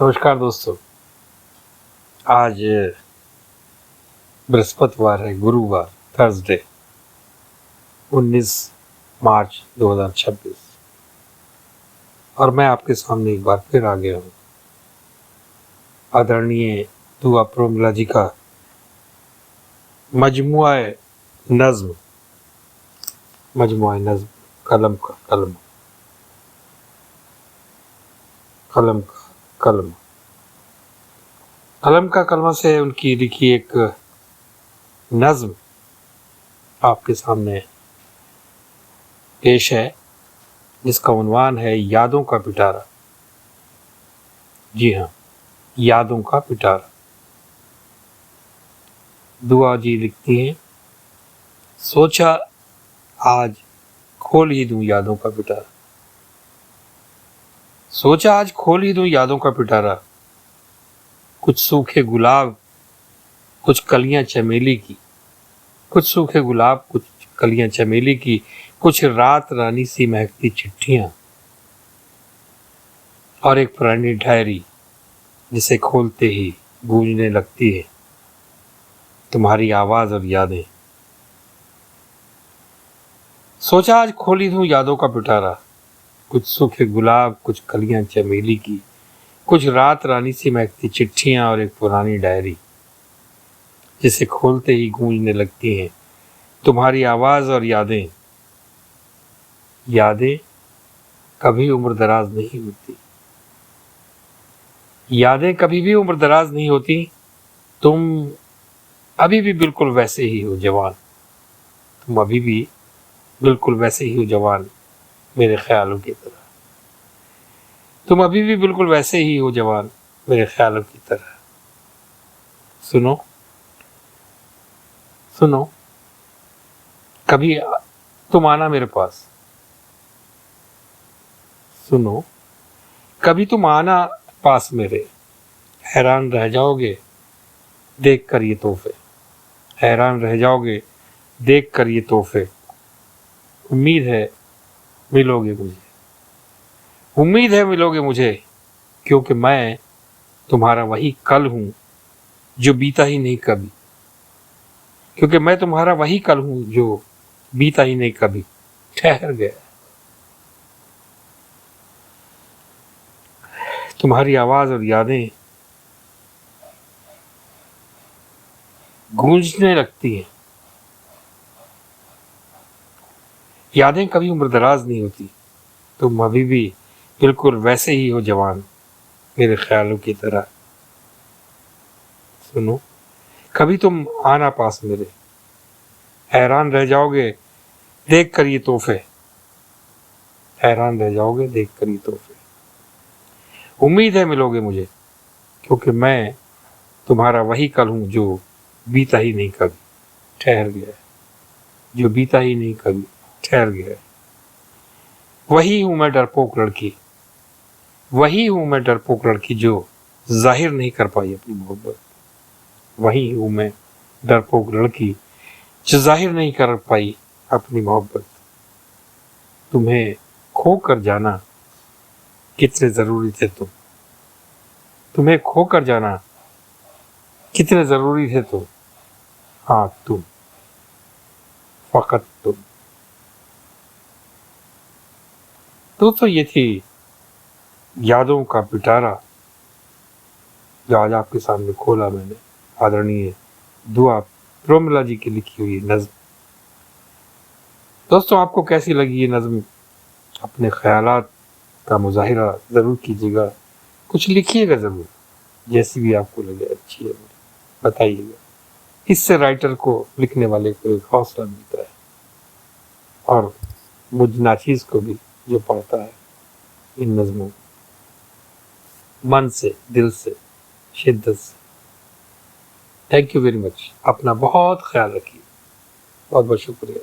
नमस्कार दोस्तों। आज बृहस्पतिवार है, गुरुवार, थर्सडे 19 मार्च 2026 और मैं आपके सामने एक बार फिर आ गया हूँ। आदरणीय दुआ प्रोमिला जी का मजमुआ नज्म कलम का कलम कलम का कलम कलम का कलमा से उनकी लिखी एक नज्म आपके सामने पेश है, जिसका उन्वान है यादों का पिटारा। जी हाँ, यादों का पिटारा। दुआ जी लिखती हैं, सोचा आज खोल ही दूं यादों का पिटारा। सोचा आज खोल ही दूं यादों का पिटारा। कुछ सूखे गुलाब, कुछ कलियां चमेली की, कुछ सूखे गुलाब, कुछ कलियां चमेली की, कुछ रात रानी सी महकती चिट्ठियां और एक पुरानी डायरी जिसे खोलते ही गूंजने लगती है तुम्हारी आवाज और यादें। सोचा आज खोल ही दूं यादों का पिटारा। कुछ सूखे गुलाब, कुछ कलियां चमेली की, कुछ रात रानी सी महकती चिट्ठियां और एक पुरानी डायरी जिसे खोलते ही गूंजने लगती हैं तुम्हारी आवाज और यादें। यादें कभी उम्र दराज नहीं होती, यादें कभी भी उम्र दराज नहीं होती। तुम अभी भी बिल्कुल वैसे ही हो जवान, तुम अभी भी बिल्कुल वैसे ही हो जवान मेरे ख्यालों की तरह। तुम अभी भी बिल्कुल वैसे ही हो जवान मेरे ख्यालों की तरह। सुनो सुनो, कभी तुम आना मेरे पास। सुनो, कभी तुम आना पास मेरे। हैरान रह जाओगे देख कर ये तोहफे, हैरान रह जाओगे देख कर ये तोहफे। उम्मीद है मिलोगे मुझे, उम्मीद है मिलोगे मुझे, क्योंकि मैं तुम्हारा वही कल हूं जो बीता ही नहीं कभी। क्योंकि मैं तुम्हारा वही कल हूं जो बीता ही नहीं कभी, ठहर गया। तुम्हारी आवाज और यादें गूंजने लगती हैं। यादें कभी उम्रदराज नहीं होती, तुम अभी भी बिल्कुल वैसे ही हो जवान मेरे ख्यालों की तरह। सुनो, कभी तुम आना पास मेरे। हैरान रह जाओगे देख कर ये तोहफे, हैरान रह जाओगे देख कर ये तोहफे। उम्मीद है मिलोगे मुझे, क्योंकि मैं तुम्हारा वही कल हूं जो बीता ही नहीं कभी, ठहर गया। जो बीता ही नहीं कभी, ठहर गया। वही हूं मैं डरपोक लड़की, वही हूं मैं डरपोक लड़की जो जाहिर नहीं कर पाई अपनी मोहब्बत। वही हूं मैं डरपोक लड़की जो जाहिर नहीं कर पाई अपनी मोहब्बत। तुम्हें खो कर जाना कितने जरूरी थे तुम, तुम्हें खो कर जाना कितने जरूरी थे तुम। हाँ तुम, फकत तुम। दोस्तों, ये थी यादों का पिटारा जो आज आपके सामने खोला मैंने। आदरणीय दुआ प्रोमिला जी की लिखी हुई नज्म। दोस्तों, आपको कैसी लगी ये नज्म? अपने ख्यालात का मुजाहिरा ज़रूर कीजिएगा, कुछ लिखिएगा ज़रूर, जैसी भी आपको लगे अच्छी है बताइएगा। इससे राइटर को, लिखने वाले को एक हौसला मिलता है और मुझ नाचीज़ को भी जो पढ़ता है इन नज़मों मन से, दिल से, शिद्दत से। Thank you very much. अपना बहुत ख्याल रखिए। बहुत बहुत शुक्रिया।